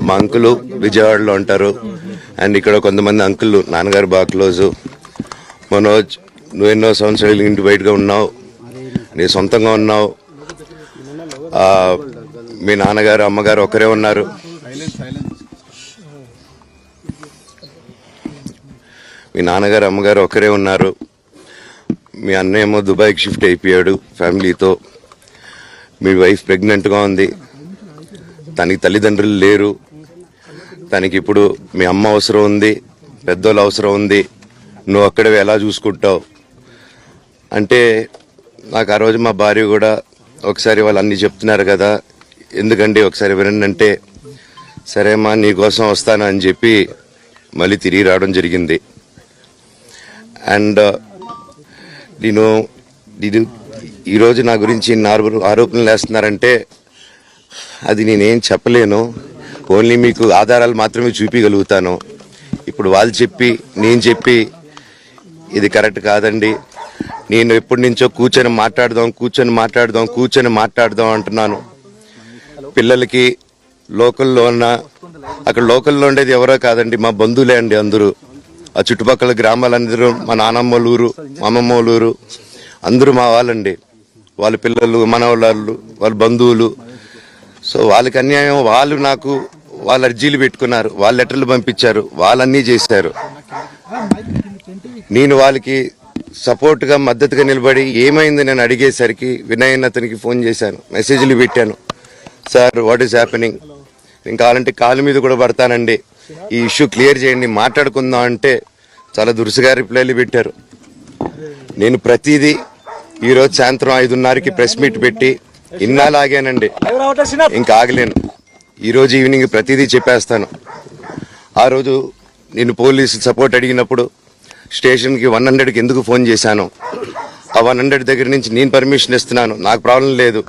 మా అంకులు విజయవాడలో ఉంటారు. అండ్ ఇక్కడ కొంతమంది అంకులు నాన్నగారు బాగా క్లోజు. మనోజ్, నువ్వు ఎన్నో సంవత్సరాలు ఇంటి బయటగా ఉన్నావు, నీ సొంతంగా ఉన్నావు. మీ నాన్నగారు అమ్మగారు ఒకరే ఉన్నారు. మీ నాన్నగారు అమ్మగారు ఒకరే ఉన్నారు. మీ అన్నయ్య ఏమో దుబాయ్కి షిఫ్ట్ అయిపోయాడు ఫ్యామిలీతో. మీ వైఫ్ ప్రెగ్నెంట్గా ఉంది. తనకి తల్లిదండ్రులు లేరు. తనకి ఇప్పుడు మీ అమ్మ అవసరం ఉంది, పెద్దోళ్ళు అవసరం ఉంది. నువ్వు అక్కడే ఎలా చూసుకుంటావు అంటే, నాకు ఆ రోజు మా భార్య కూడా ఒకసారి వాళ్ళు అన్నీ చెప్తున్నారు కదా, ఎందుకండి ఒకసారి వినండి అంటే, సరేమ్మా నీకోసం వస్తాను అని చెప్పి మళ్ళీ తిరిగి రావడం జరిగింది. అండ్ నేను ఈరోజు నా గురించి ఆరోపణలు వేస్తున్నారంటే అది నేనేం చెప్పలేను. ఓన్లీ మీకు ఆధారాలు మాత్రమే చూపించగలుగుతాను. ఇప్పుడు వాళ్ళు చెప్పి నేను చెప్పి ఇది కరెక్ట్ కాదండి. నేను ఎప్పటి నుంచో కూర్చొని మాట్లాడదాం అంటున్నాను. పిల్లలకి లోకల్లో అక్కడ లోకల్లో ఉండేది ఎవరో కాదండి, మా బంధువులే అండి అందరూ. ఆ చుట్టుపక్కల గ్రామాలందరూ మా నానమ్మోళ్ళ ఊరు, మా అమ్మమ్మోళ్ళ ఊరు, అందరూ మా వాళ్ళండి. వాళ్ళ పిల్లలు, మనవాళ్ళు, వాళ్ళ బంధువులు. సో వాళ్ళకి అన్యాయం, వాళ్ళు నాకు వాళ్ళ అర్జీలు పెట్టుకున్నారు, వాళ్ళ లెటర్లు పంపించారు, వాళ్ళన్నీ చేశారు. నేను వాళ్ళకి సపోర్ట్గా మద్దతుగా నిలబడి ఏమైంది నేను అడిగేసరికి వినయ్ అతనికి ఫోన్ చేశాను, మెసేజ్లు పెట్టాను. సార్ వాట్ ఈస్ హ్యాపెనింగ్, నేను కావాలంటే కాలు మీద కూడా పడతానండి, ఈ ఇష్యూ క్లియర్ చేయండి, మాట్లాడుకుందాం అంటే చాలా దురుసుగా రిప్లైలు పెట్టారు. నేను ప్రతిదీ ఈరోజు సాయంత్రం 5:30కి ప్రెస్ మీట్ పెట్టి ఇన్నాళ్ళు ఆగానండి, ఇంకా ఆగలేను. ఈరోజు ఈవినింగ్ ప్రతిదీ చెప్పేస్తాను. ఆ రోజు నేను పోలీసు సపోర్ట్ అడిగినప్పుడు స్టేషన్కి 100కి ఎందుకు ఫోన్ చేశాను, ఆ 100 దగ్గర నుంచి నేను పర్మిషన్ ఇస్తున్నాను, నాకు ప్రాబ్లం లేదు.